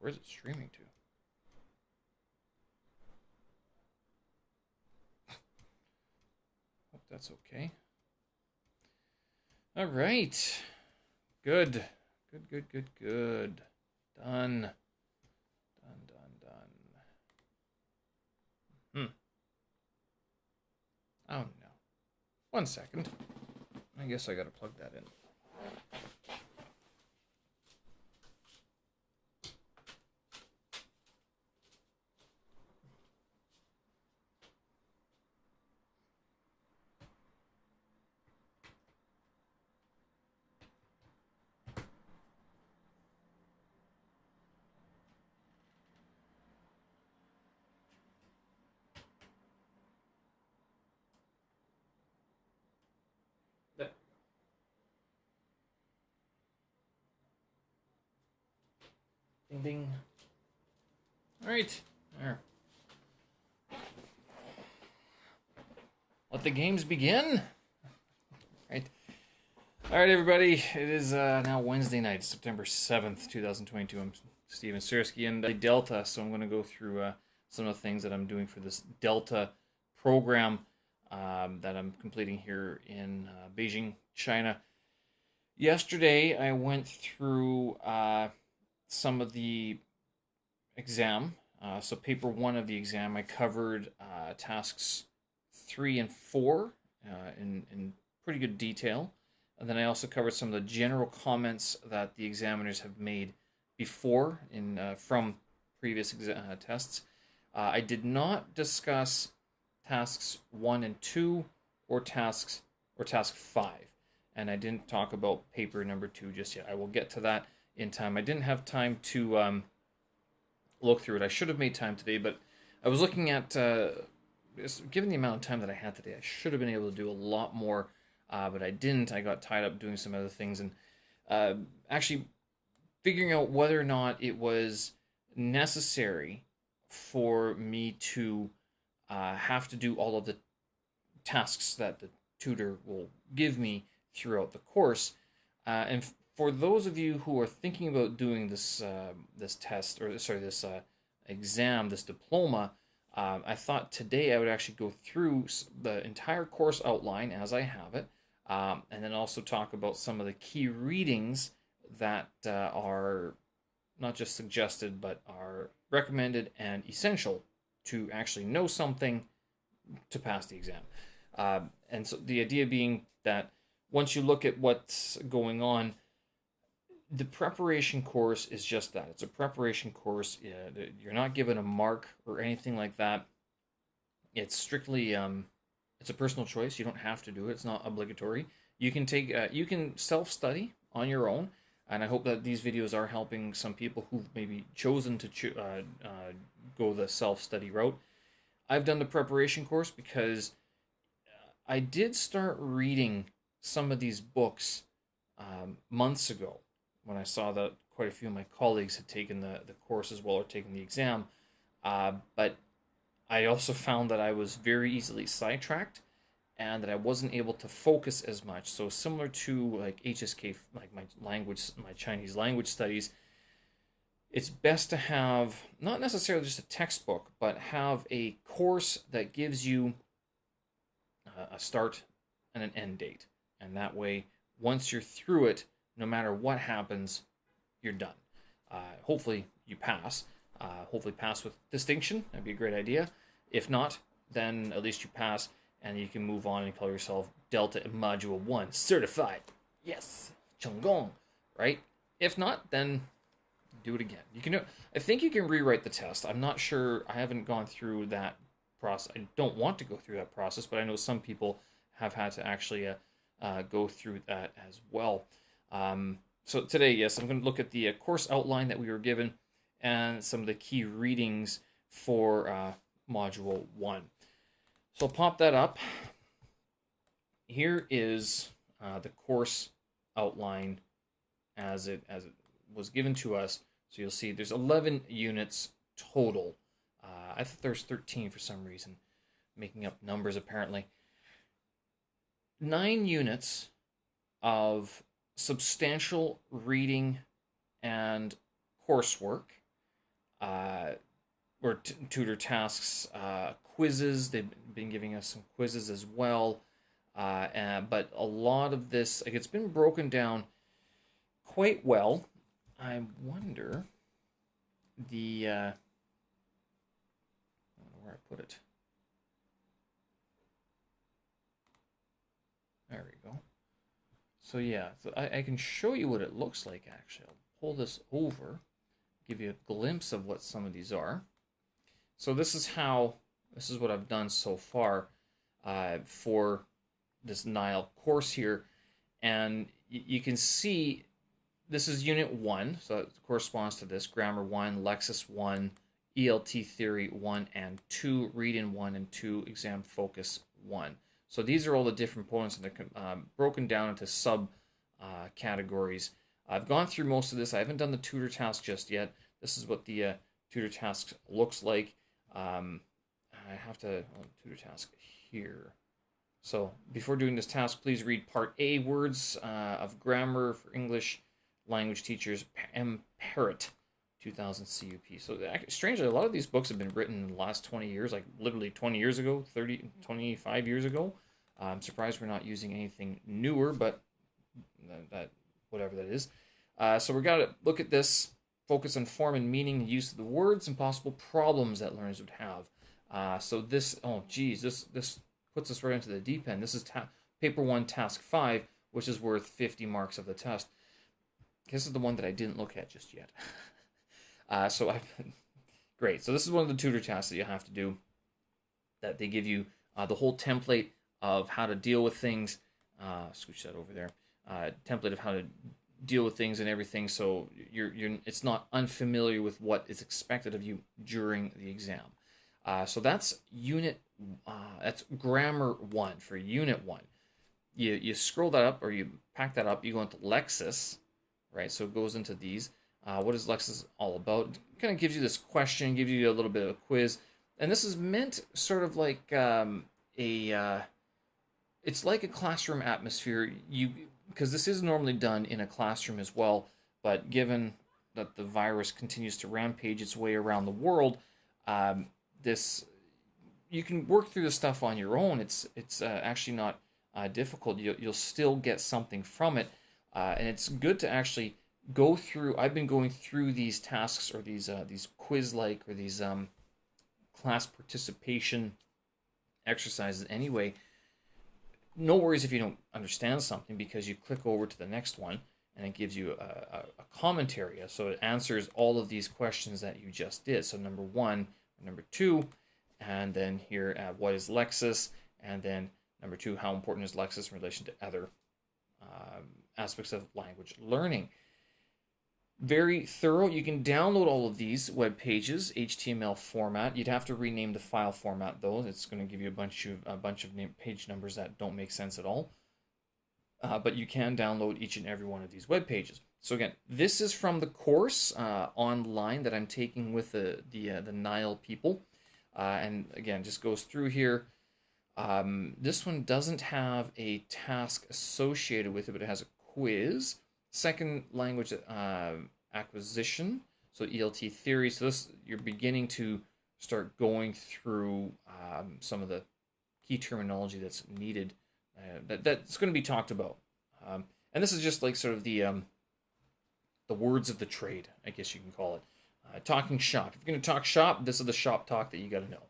Where's it streaming to? Hope that's okay. All right. Good. Good. Done. Done. Oh no. 1 second. I guess I gotta plug that in. There. Ding ding. All right. There. Let the games begin. Right. All right, everybody. It is now Wednesday night, September 7th, 2022. I'm Steven Sersky and Delta, so I'm going to go through some of the things that I'm doing for this Delta program that I'm completing here in Beijing, China. Yesterday, I went through some of the exam. So paper 1 of the exam, I covered tasks 3 and 4 in pretty good detail. And then I also covered some of the general comments that the examiners have made before from previous tests. I did not discuss tasks 1 and 2 or task 5. And I didn't talk about paper number 2 just yet. I will get to that in time. I didn't have time to look through it. I should have made time today, but I was looking at, given the amount of time that I had today, I should have been able to do a lot more, but I didn't. I got tied up doing some other things, and actually figuring out whether or not it was necessary for me to have to do all of the tasks that the tutor will give me throughout the course. And for those of you who are thinking about doing this test, or sorry, this exam, this diploma, I thought today I would actually go through the entire course outline as I have it, and then also talk about some of the key readings that are not just suggested, but are recommended and essential to actually know something to pass the exam. And so the idea being that once you look at what's going on, the preparation course is just that. It's a preparation course. You're not given a mark or anything like that. It's strictly it's a personal choice. You don't have to do it. It's not obligatory. You can self-study on your own, and I hope that these videos are helping some people who've maybe chosen to go the self-study route. I've done the preparation course because I did start reading some of these books months ago, when I saw that quite a few of my colleagues had taken the course as well, or taken the exam. But I also found that I was very easily sidetracked, and that I wasn't able to focus as much. So similar to like HSK, like my Chinese language studies, it's best to have not necessarily just a textbook, but have a course that gives you a start and an end date. And that way, once you're through it, no matter what happens, you're done. Hopefully you pass. Hopefully pass with distinction. That'd be a great idea. If not, then at least you pass, and you can move on and call yourself Delta Module 1 certified. Yes, Chonggong, right? If not, then do it again. You can. I think you can rewrite the test. I'm not sure. I haven't gone through that process. I don't want to go through that process, but I know some people have had to actually go through that as well. So today, yes, I'm going to look at the course outline that we were given and some of the key readings for Module 1. So I'll pop that up. Here is the course outline as it was given to us. So you'll see there's 11 units total. I thought there's 13 for some reason, making up numbers apparently. 9 units of substantial reading and coursework, or tutor tasks, quizzes. They've been giving us some quizzes as well. But a lot of this, like, it's been broken down quite well. I wonder I don't know where I put it. There we go. So yeah, so I can show you what it looks like actually. I'll pull this over, give you a glimpse of what some of these are. So this is what I've done so far for this Nile course here. And you can see this is Unit 1, so it corresponds to this. Grammar 1, Lexis 1, ELT Theory 1 and 2, Read-In 1 and 2, Exam Focus 1. So these are all the different components, and they're broken down into sub-categories. I've gone through most of this. I haven't done the tutor task just yet. This is what the tutor task looks like. I have to, tutor task here. So before doing this task, please read Part A, Words of Grammar for English Language Teachers, Parrot, 2000 CUP. So strangely, a lot of these books have been written in the last 20 years, like literally 20 years ago, 30, 25 years ago. I'm surprised we're not using anything newer, but that whatever that is. So we've got to look at this, focus on form and meaning and use of the words and possible problems that learners would have. So this, this puts us right into the deep end. This is Paper 1, Task 5, which is worth 50 marks of the test. This is the one that I didn't look at just yet. Great. So this is one of the tutor tasks that you have to do, that they give you the whole template of how to deal with things. Switch that over there. Template of how to deal with things and everything, so it's not unfamiliar with what is expected of you during the exam. So that's that's Grammar 1 for Unit 1. You scroll that up, or you pack that up, you go into Lexis, right? So it goes into these. What is Lexis all about? It kind of gives you this question, gives you a little bit of a quiz, and this is meant sort of like it's like a classroom atmosphere. Because this is normally done in a classroom as well, but given that the virus continues to rampage its way around the world, you can work through this stuff on your own. It's actually not difficult. You'll still get something from it, and it's good to actually go through. I've been going through these tasks, or these quiz-like, or these class participation exercises anyway. No worries if you don't understand something, because you click over to the next one and it gives you a commentary. So it answers all of these questions that you just did. So number 1, number 2, and then here what is Lexis, and then number 2, how important is Lexis in relation to other aspects of language learning. Very thorough. You can download all of these web pages, HTML format. You'd have to rename the file format though. It's going to give you a bunch of page numbers that don't make sense at all. But you can download each and every one of these web pages. So again, this is from the course online that I'm taking with the Nile people, and again, just goes through here. This one doesn't have a task associated with it, but it has a quiz. Second language acquisition, so ELT theory. So this, you're beginning to start going through some of the key terminology that's needed, that's going to be talked about. And this is just like sort of the words of the trade, I guess you can call it. Talking shop. If you're going to talk shop, this is the shop talk that you got to know.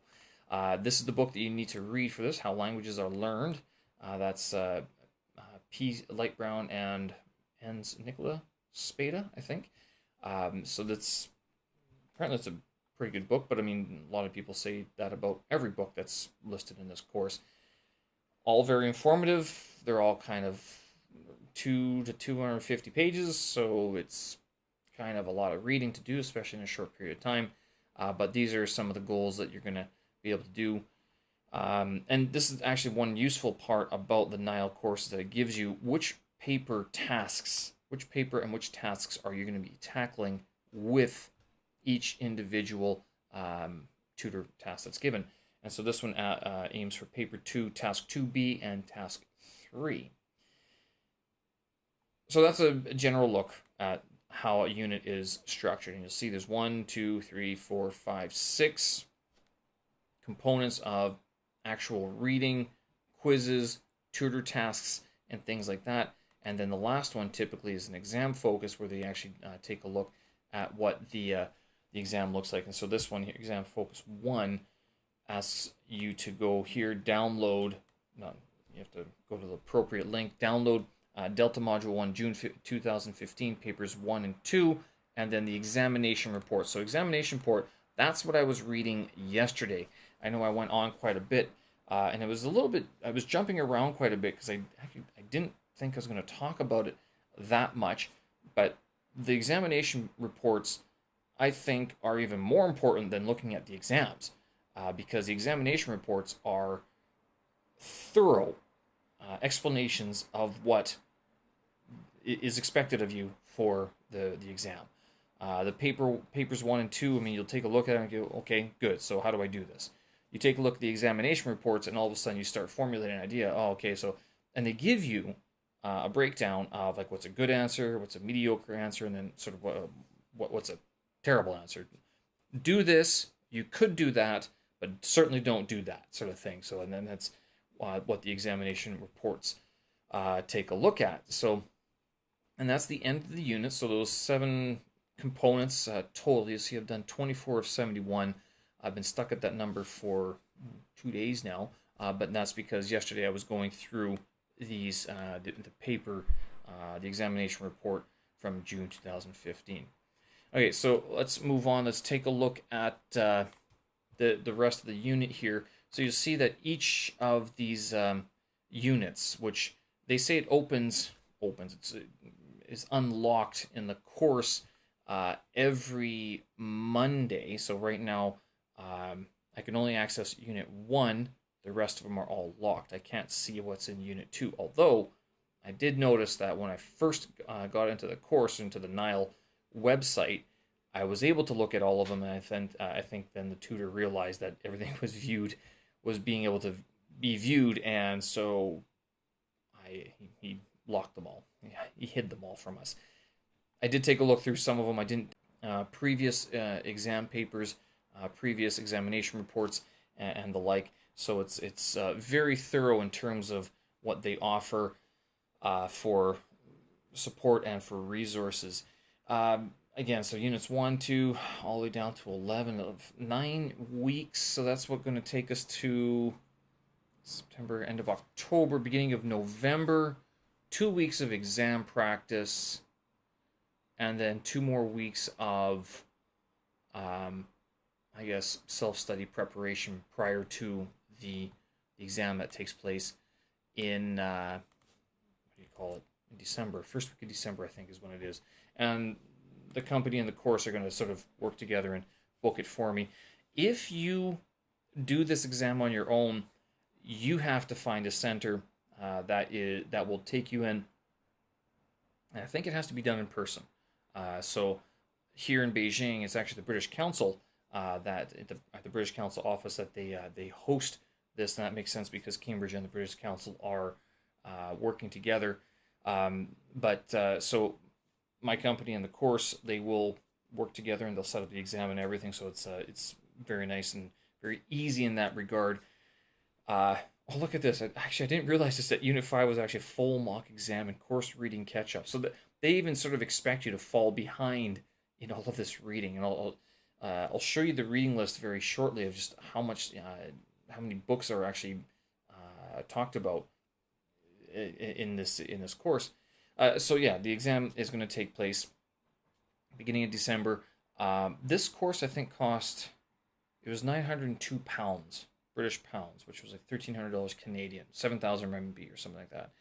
This is the book that you need to read for this, How Languages Are Learned. That's P. Light Brown and Nicola Spada, I think. So that's apparently it's a pretty good book, but I mean, a lot of people say that about every book that's listed in this course. All very informative. They're all kind of 2 to 250 pages, so it's kind of a lot of reading to do, especially in a short period of time. But these are some of the goals that you're going to be able to do. And this is actually one useful part about the Nile course, that it gives you which paper and which tasks are you going to be tackling with each individual tutor task that's given. And so this one aims for paper 2, task 2B, and task 3. So that's a general look at how a unit is structured. And you'll see there's 1, 2, 3, 4, 5, 6 components of actual reading, quizzes, tutor tasks, and things like that. And then the last one typically is an exam focus, where they actually take a look at what the exam looks like. And so this one here, exam focus 1, asks you to go here, download, no, you have to go to the appropriate link, download Delta Module 1, June 2015, papers 1 and 2, and then the examination report. So examination report, that's what I was reading yesterday. I know I went on quite a bit, and it was a little bit, I was jumping around quite a bit because I didn't think I was going to talk about it that much, but the examination reports, I think, are even more important than looking at the exams, because the examination reports are thorough explanations of what is expected of you for the exam. The papers 1 and 2, I mean, you'll take a look at it and go, okay, good, so how do I do this? You take a look at the examination reports, and all of a sudden you start formulating an idea. Oh, okay, so, and they give you a breakdown of like what's a good answer, what's a mediocre answer, and then sort of what's a terrible answer. Do this, you could do that, but certainly don't do that, sort of thing. So, and then that's what the examination reports take a look at. So, and that's the end of the unit. So those 7 components total, you see I've done 24 of 71. I've been stuck at that number for 2 days now, but that's because yesterday I was going through these the paper, the examination report from June 2015. Okay, so let's move on. Let's take a look at the rest of the unit here. So you see that each of these units, which they say it opens, is unlocked in the course every Monday. So right now, I can only access Unit 1. The rest of them are all locked. I can't see what's in Unit 2, although I did notice that when I first got into the course, into the Nile website, I was able to look at all of them, and I think then the tutor realized that everything was being able to be viewed, and so he locked them all. He hid them all from us. I did take a look through some of them. I didn't previous exam papers, previous examination reports, and the like. So it's very thorough in terms of what they offer for support and for resources. Again, so units 1, 2, all the way down to 11 of 9 weeks. So that's what's going to take us to September, end of October, beginning of November. 2 weeks of exam practice, and then 2 more weeks of, I guess, self-study preparation prior to the exam that takes place in, what do you call it, in December. First week of December, I think, is when it is. And the company and the course are going to sort of work together and book it for me. If you do this exam on your own, you have to find a center that will take you in. And I think it has to be done in person. So here in Beijing, it's actually the British Council at the British Council office that they host this, and that makes sense because Cambridge and the British Council are working together. So my company and the course, they will work together, and they'll set up the exam and everything. So it's very nice and very easy in that regard. Oh, look at this. Actually, I didn't realize this, that Unit 5 was actually a full mock exam and course reading catch-up. So that they even sort of expect you to fall behind in all of this reading. And I'll show you the reading list very shortly of just how many books are actually talked about in this course. So yeah, the exam is going to take place beginning of December. This course, I think, it was £902. British pounds, which was like $1,300 Canadian, 7,000 RMB or something like that.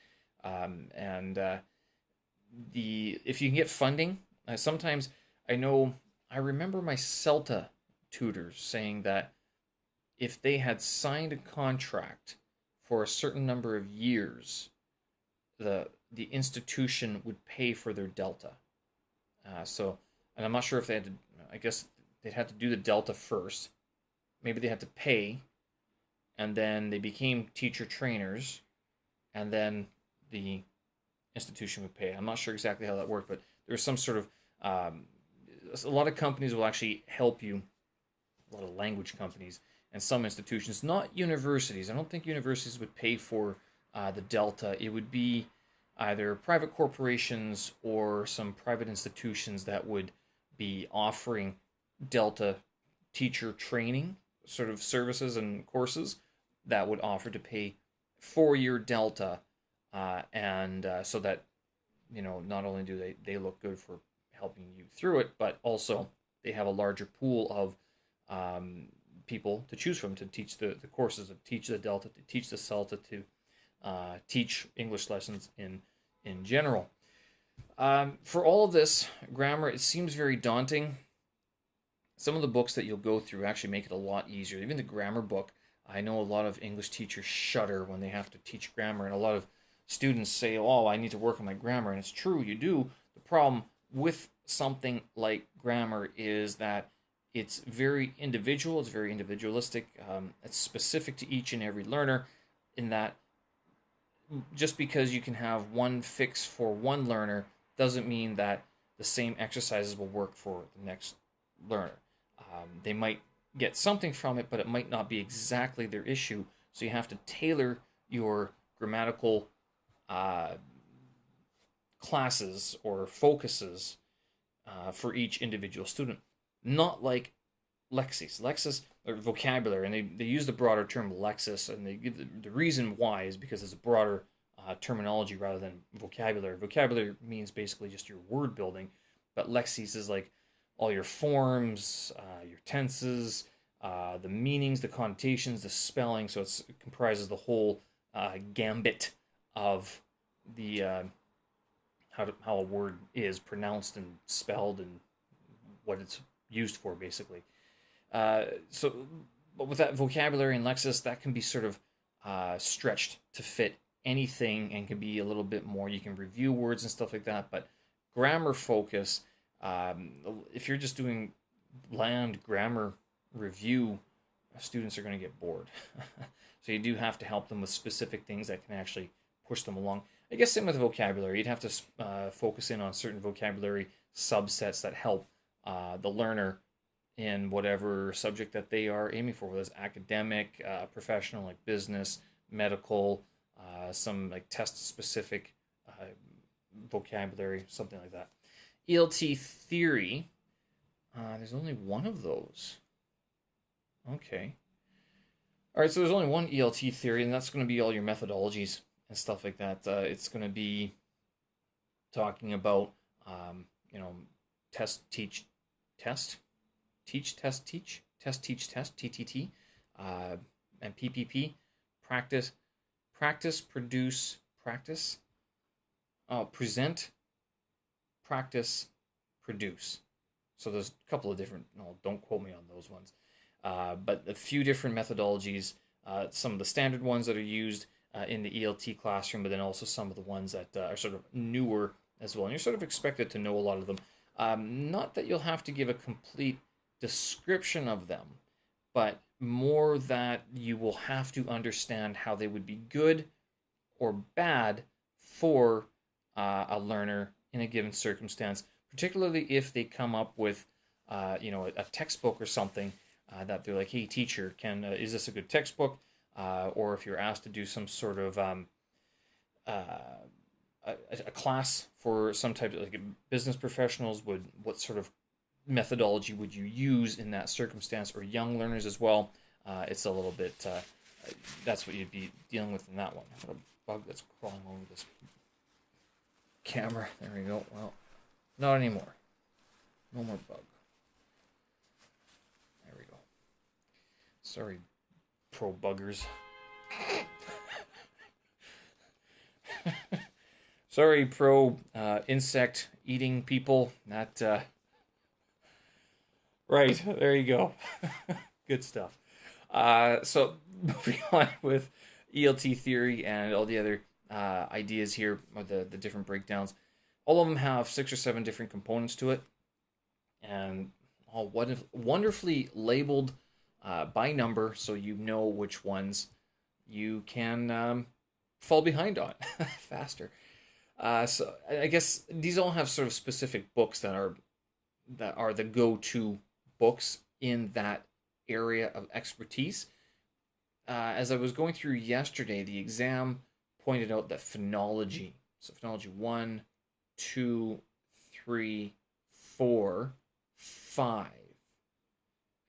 If you can get funding, sometimes I remember my CELTA tutors saying that if they had signed a contract for a certain number of years, the institution would pay for their Delta. And I'm not sure if they had to. I guess they'd have to do the Delta first. Maybe they had to pay. And then they became teacher trainers, and then the institution would pay. I'm not sure exactly how that worked, but there was some sort of Um, a lot of companies will actually help you, a lot of language companies and some institutions, not universities. I don't think universities would pay for the delta. It would be either private corporations or some private institutions that would be offering delta teacher training sort of services and courses that would offer to pay for your delta, and so that not only do they look good for helping you through it, but also they have a larger pool of people to choose from to teach the courses, to teach the delta, to teach the celta, to teach English lessons in general. For all of this grammar, it seems very daunting. Some of the books that you'll go through actually make it a lot easier. Even the grammar book, I know a lot of English teachers shudder when they have to teach grammar, and a lot of students say, "Oh, I need to work on my grammar," and it's true, you do. The problem with something like grammar is that it's very individual, it's very individualistic, it's specific to each and every learner, in that just because you can have one fix for one learner doesn't mean that the same exercises will work for the next learner. They might get something from it, but it might not be exactly their issue. So you have to tailor your grammatical classes or focuses for each individual student. Not like lexis or vocabulary, and they use the broader term lexis, and they give the reason why is because it's a broader terminology rather than vocabulary. Vocabulary means basically just your word building, but lexis is like all your forms, your tenses, the meanings, the connotations, the spelling. So it comprises the whole gambit of the how a word is pronounced and spelled and what it's used for, basically. But with that vocabulary and lexis, that can be sort of stretched to fit anything and can be a little bit more. You can review words and stuff like that, but grammar focus, if you're just doing bland grammar review, students are going to get bored. So you do have to help them with specific things that can actually push them along. I guess same with vocabulary. You'd have to focus in on certain vocabulary subsets that help the learner in whatever subject that they are aiming for, whether it's academic, professional, like business, medical, some like test-specific vocabulary, something like that. ELT Theory, there's only one of those. Okay. All right, so there's only one ELT Theory, and that's going to be all your methodologies and stuff like that. It's going to be talking about, test, teach, test, teach, test, teach, test, teach, test, TTT, and PPP, practice, produce, practice, present, practice, produce. So there's a couple of different, no, don't quote me on those ones, but a few different methodologies, some of the standard ones that are used in the ELT classroom, but then also some of the ones that are sort of newer as well. And you're sort of expected to know a lot of them. Not that you'll have to give a complete description of them, but more that you will have to understand how they would be good or bad for a learner in a given circumstance, particularly if they come up with a textbook or something that they're like, hey teacher, is this a good textbook? Or if you're asked to do some sort of a class for some type of, like, business professionals, what sort of methodology would you use in that circumstance, or young learners as well? It's a little bit, that's what you'd be dealing with in that one. I've got a bug that's crawling over this camera. There we go. Well, not anymore. No more bug. There we go. Sorry, pro buggers. Sorry, pro insect eating people. Not right. There you go. Good stuff. So moving on with ELT theory and all the other ideas here, or the different breakdowns. All of them have 6 or 7 different components to it, and all wonderfully labeled by number, so you know which ones you can fall behind on faster. So I guess these all have sort of specific books that are that are the go-to books in that area of expertise. As I was going through yesterday, the exam pointed out that phonology, so phonology 1, 2, 3, 4, 5.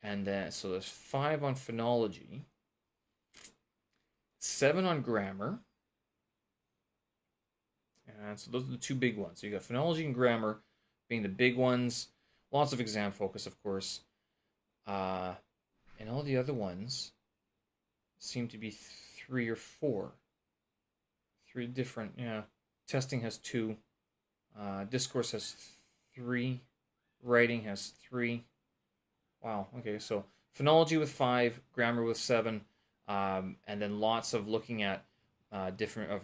And then, so there's 5 on phonology, 7 on grammar. And so those are the two big ones. So you got phonology and grammar being the big ones. Lots of exam focus, of course. And all the other ones seem to be 3 or 4. 3 different, yeah. Testing has 2. Discourse has 3. Writing has 3. Wow, okay, so phonology with 5, grammar with 7, and then lots of looking at different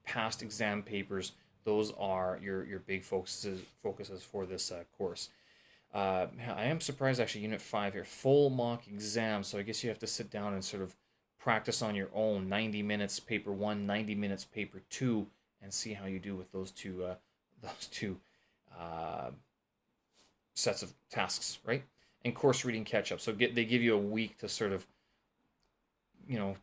past exam papers. Those are your big focuses for this course. I am surprised actually, Unit 5 here, full mock exam, so I guess you have to sit down and sort of practice on your own, 90 minutes paper 1, 90 minutes paper 2, and see how you do with those two sets of tasks, right? And course reading catch up. So they give you a week to sort of,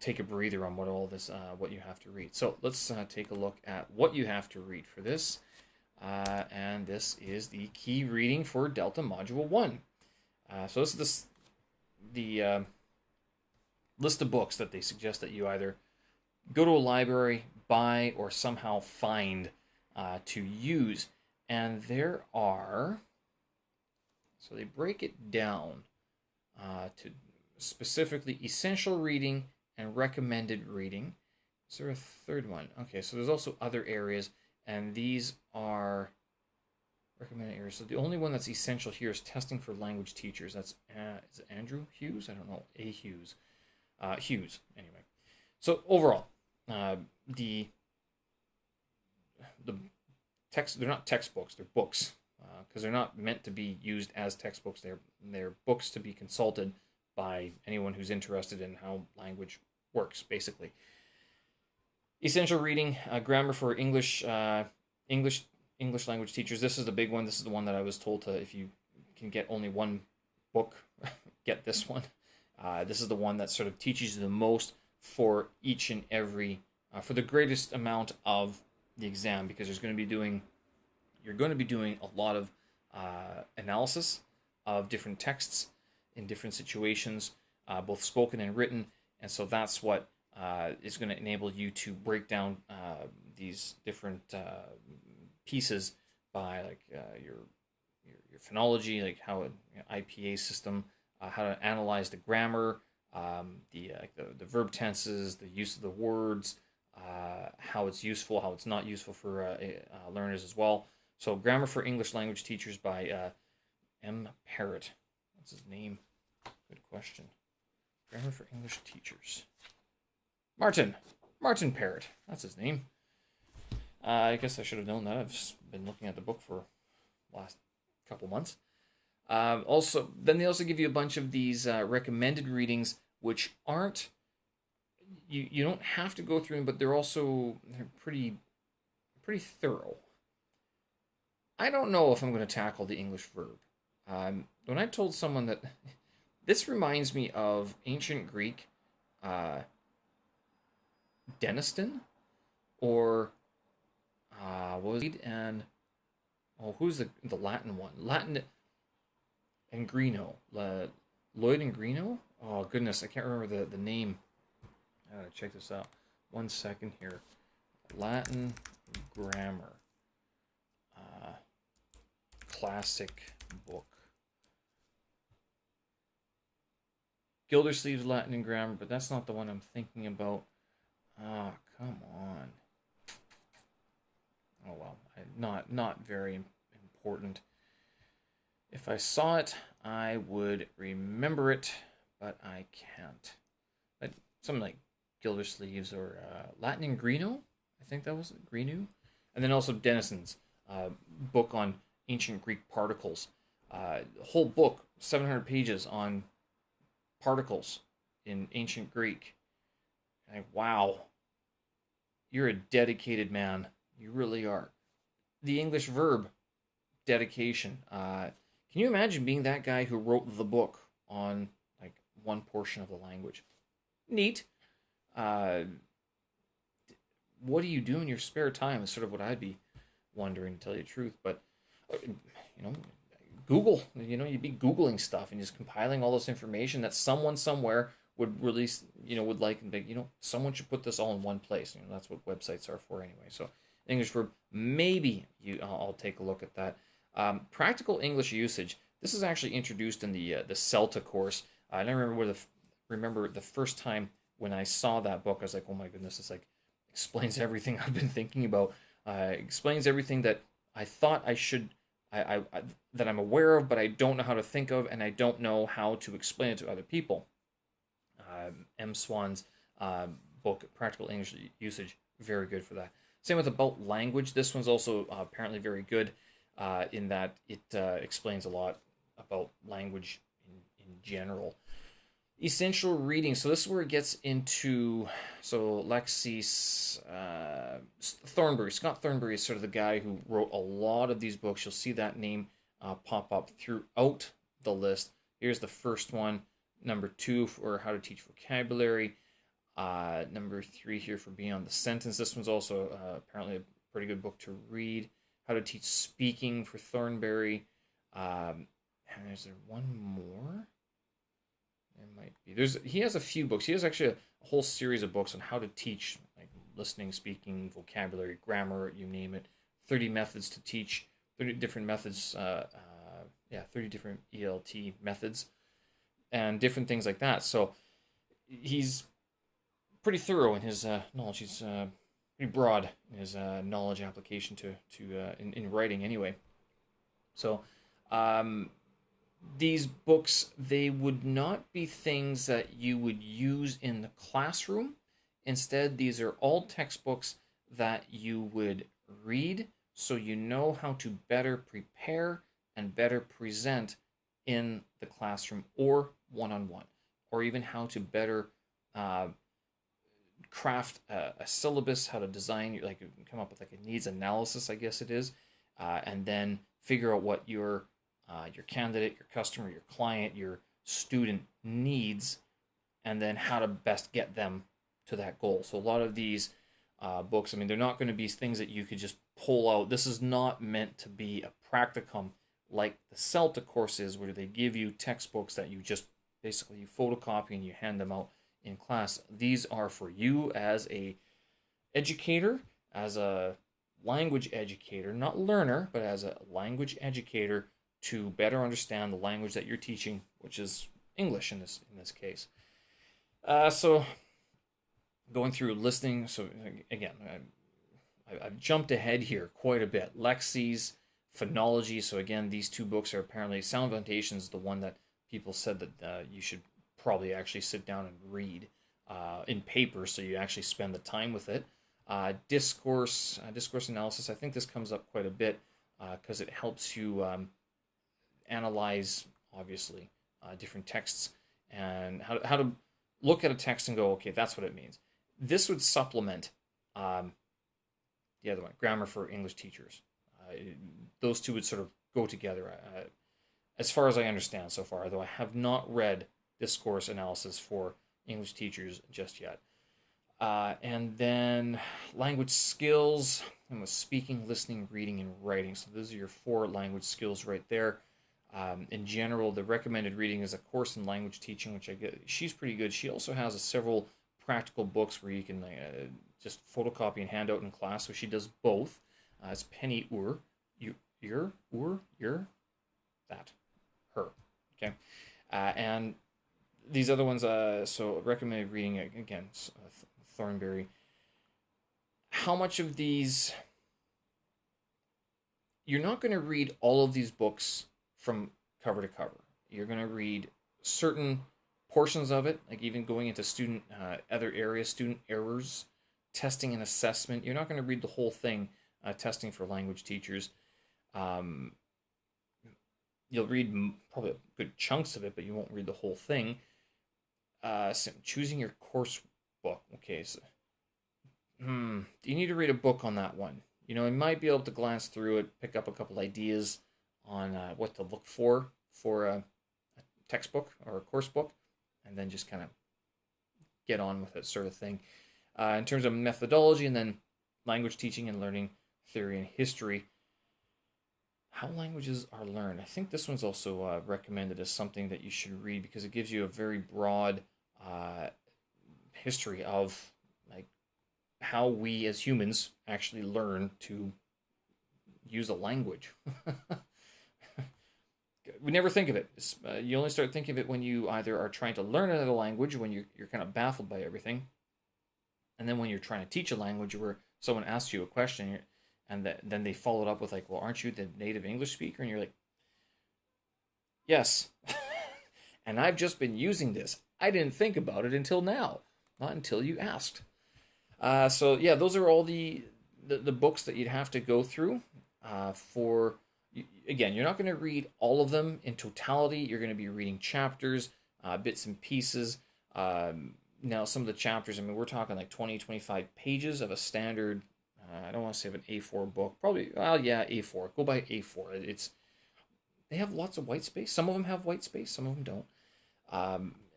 take a breather on what you have to read. So let's take a look at what you have to read for this. And this is the key reading for Delta Module 1. So this is the list of books that they suggest that you either go to a library, buy, or somehow find to use. And there are, so they break it down to specifically essential reading and recommended reading. Is there a third one? Okay, so there's also other areas, and these are recommended areas. So the only one that's essential here is testing for language teachers. That's is it Andrew Hughes? I don't know. A. Hughes. Hughes, anyway. So overall, the text, they're not textbooks, they're books. Because they're not meant to be used as textbooks. They're books to be consulted by anyone who's interested in how language works, basically. Essential reading, grammar for English language teachers. This is the big one. This is the one that I was told to, if you can get only one book, get this one. This is the one that sort of teaches you the most for each and every, for the greatest amount of the exam, because you're going to be doing a lot of analysis of different texts in different situations, both spoken and written, and so that's what is going to enable you to break down these different pieces by your phonology, like how IPA system, how to analyze the grammar, the verb tenses, the use of the words, how it's useful, how it's not useful for learners as well. So Grammar for English Language Teachers by M. Parrott. What's his name? Good question. Grammar for English Teachers. Martin Parrott. That's his name. I guess I should have known that. I've just been looking at the book for the last couple months. Then they also give you a bunch of these recommended readings, which aren't, you don't have to go through them, but they're pretty thorough. I don't know if I'm going to tackle the English verb. When I told someone that this reminds me of ancient Greek Deniston, or what was it? And who's the Latin one? Latin and Greeno, Lloyd and Greeno. Oh goodness, I can't remember the name. I gotta check this out. 1 second here. Latin grammar. Classic book. Gildersleeve's Latin and Grammar, but that's not the one I'm thinking about. Come on. Oh well, not very important. If I saw it, I would remember it, but I can't. Something like Gildersleeve's or Latin and Greeno. I think that was it, Greeno. And then also Denison's book on ancient Greek particles. Whole book, 700 pages on particles in ancient Greek. Wow. You're a dedicated man. You really are. The English verb, dedication. Can you imagine being that guy who wrote the book on like one portion of the language? Neat. Uh, what do you do in your spare time is sort of what I'd be wondering, to tell you the truth. But you know, Google. You'd be Googling stuff and just compiling all this information that someone somewhere would release. Would like and be. Someone should put this all in one place. That's what websites are for anyway. So English verb, maybe I'll take a look at that. Practical English usage. This is actually introduced in the CELTA course. I remember the first time when I saw that book. I was like, oh my goodness, it's like explains everything I've been thinking about. Explains everything that I thought I should, that I'm aware of, but I don't know how to think of, and I don't know how to explain it to other people. M. Swan's book, Practical English Usage, very good for that. Same with About Language. This one's also apparently very good in that it explains a lot about language in general. Essential reading. So this is where it gets into, Thornbury. Scott Thornbury is sort of the guy who wrote a lot of these books. You'll see that name pop up throughout the list. Here's the first one. Number 2 for How to Teach Vocabulary. Number 3 here for Beyond the Sentence. This one's also apparently a pretty good book to read. How to Teach Speaking for Thornbury. And is there one more? There might be. He has a few books. He has actually a whole series of books on how to teach, like listening, speaking, vocabulary, grammar, you name it. 30 methods to teach. 30 different methods. 30 different ELT methods, and different things like that. So he's pretty thorough in his knowledge. He's pretty broad in his knowledge application in writing anyway. So these books, they would not be things that you would use in the classroom. Instead, these are all textbooks that you would read so you know how to better prepare and better present in the classroom or one-on-one, or even how to better craft a syllabus, how to design, come up with like a needs analysis, I guess it is, and then figure out what your candidate, your customer, your client, your student needs, and then how to best get them to that goal. So a lot of these books, they're not going to be things that you could just pull out. This is not meant to be a practicum like the CELTA course is, where they give you textbooks that you just basically you photocopy and you hand them out in class. These are for you as a educator, as a language educator, not learner, but as a language educator, to better understand the language that you're teaching, which is English in this case. So going through listening. So again, I've jumped ahead here quite a bit. Lexis, phonology. So again, these two books are apparently, Sound Foundations is the one that people said that you should probably actually sit down and read in paper, so you actually spend the time with it. Discourse analysis. I think this comes up quite a bit because it helps you analyze, obviously, different texts and how to look at a text and go, okay, that's what it means. This would supplement the other one, grammar for English teachers. Those two would sort of go together, as far as I understand so far, though I have not read discourse analysis for English teachers just yet. And then language skills, and with speaking, listening, reading, and writing. So those are your 4 language skills right there. In general, the recommended reading is A Course in Language Teaching, which I get. She's pretty good. She also has several practical books where you can just photocopy and hand out in class. So she does both. It's Penny Ur, that, her, okay, and these other ones. So recommended reading again, Thornbury. How much of these? You're not going to read all of these books from cover to cover. You're going to read certain portions of it, like even going into student other areas, student errors, testing and assessment. You're not going to read the whole thing. Testing for language teachers. You'll read probably good chunks of it, but you won't read the whole thing. So choosing your course book. Okay, so you need to read a book on that one. You might be able to glance through it, pick up a couple ideas on what to look for a textbook or a course book, and then just kind of get on with it, sort of thing. In terms of methodology, and then language teaching and learning theory and history. How languages are learned. I think this one's also recommended as something that you should read because it gives you a very broad history of like how we as humans actually learn to use a language. We never think of it. You only start thinking of it when you either are trying to learn another language, when you're kind of baffled by everything, and then when you're trying to teach a language where someone asks you a question and then they follow it up with like, well, aren't you the native English speaker? And you're like, yes. And I've just been using this. I didn't think about it until now, not until you asked. So yeah, those are all the books that you'd have to go through for. Again, you're not going to read all of them in totality. You're going to be reading chapters, bits and pieces. Now, some of the chapters, I mean, we're talking like 20, 25 pages of a standard, I don't want to say of an A4 book. Probably, well, yeah, A4. Go by A4. They have lots of white space. Some of them have white space. Some of them don't.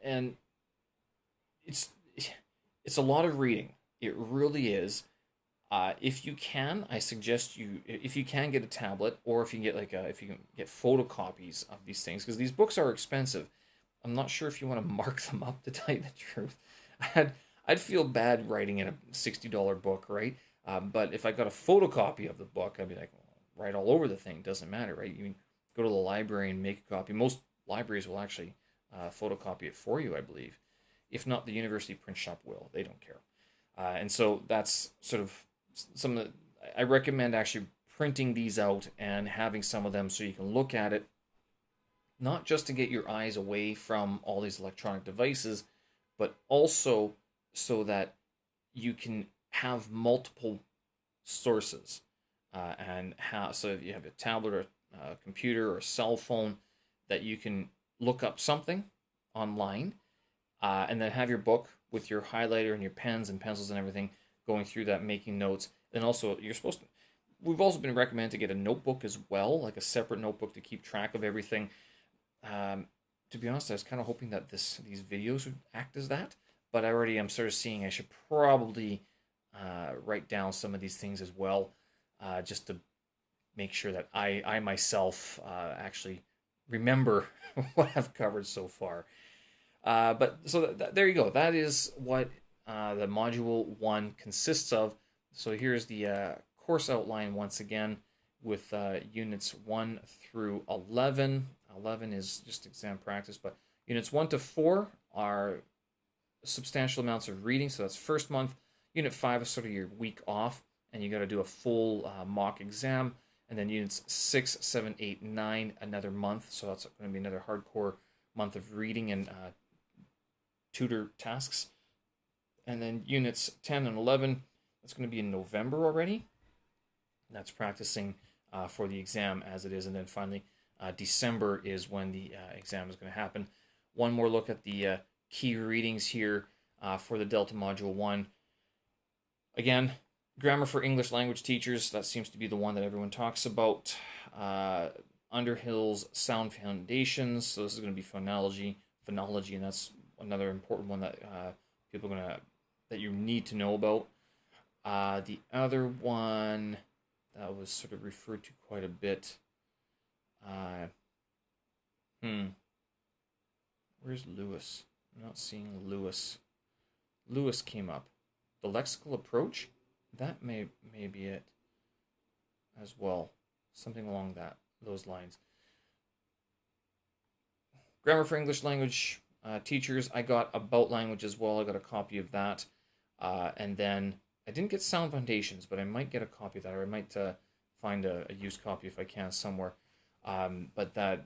And it's a lot of reading. It really is. If you can, I suggest if you can get a tablet, or if you can get if you can get photocopies of these things, because these books are expensive. I'm not sure if you want to mark them up, to tell you the truth. I'd feel bad writing in a $60 book, right? But if I got a photocopy of the book, I'd be like, well, write all over the thing. Doesn't matter, right? You can go to the library and make a copy. Most libraries will actually photocopy it for you, I believe. If not, the university print shop will. They don't care. And so that's sort of some of the, I recommend actually printing these out and having some of them so you can look at it, not just to get your eyes away from all these electronic devices, but also so that you can have multiple sources. So if you have a tablet or a computer or a cell phone, that you can look up something online, and then have your book with your highlighter and your pens and pencils and everything, going through that, making notes. And also, we've also been recommended to get a notebook as well, like a separate notebook to keep track of everything. To be honest, I was kind of hoping that these videos would act as that, but I already am sort of seeing I should probably write down some of these things as well, just to make sure that I myself actually remember what I've covered so far. But so there you go. That is what the Module 1 consists of. So here's the course outline once again with Units 1 through 11. 11 is just exam practice, but Units 1 to 4 are substantial amounts of reading, so that's first month. Unit 5 is sort of your week off, and you got to do a full mock exam. And then Units 6, 7, 8, 9, another month, so that's going to be another hardcore month of reading and tutor tasks. And then Units 10 and 11, that's going to be in November already. That's practicing for the exam as it is. And then finally, December is when the exam is going to happen. One more look at the key readings here for the Delta Module 1. Again, grammar for English language teachers, that seems to be the one that everyone talks about. Underhill's Sound Foundations, so this is going to be phonology, and that's another important one that people are that you need to know about. The other one that was sort of referred to quite a bit. Where's Lewis? I'm not seeing Lewis. Lewis came up. The lexical approach, that may be it as well. Something along those lines. Grammar for English language teachers, I got about language as well. I got a copy of that. And then I didn't get Sound Foundations, but I might get a copy of that, or I might find a used copy if I can somewhere. But that,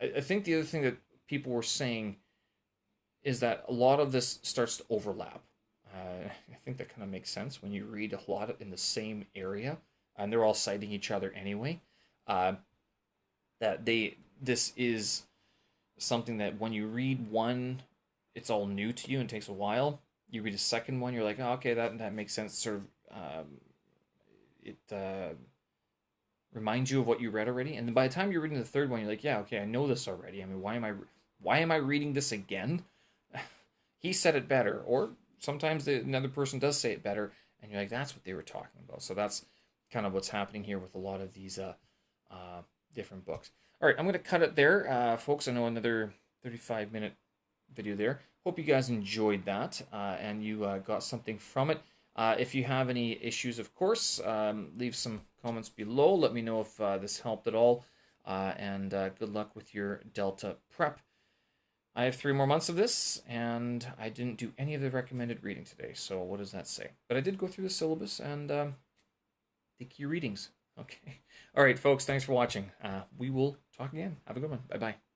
I think the other thing that people were saying is that a lot of this starts to overlap. I think that kind of makes sense when you read a lot in the same area, and they're all citing each other anyway. This is something that when you read one, it's all new to you and takes a while. You read a second one, you're like, oh, okay, that makes sense. Sort of, remind you of what you read already. And then by the time you're reading the third one, you're like, yeah, okay, I know this already. I mean, why am I reading this again? He said it better, or sometimes another person does say it better, and you're like, that's what they were talking about. So that's kind of what's happening here with a lot of these different books. All right, I'm going to cut it there, folks. I know another 35-minute video there. Hope you guys enjoyed that and you got something from it. If you have any issues, of course, leave some comments below. Let me know if this helped at all. And good luck with your Delta prep. I have 3 more months of this, and I didn't do any of the recommended reading today. So what does that say? But I did go through the syllabus and the key readings. Okay. All right, folks. Thanks for watching. We will talk again. Have a good one. Bye-bye.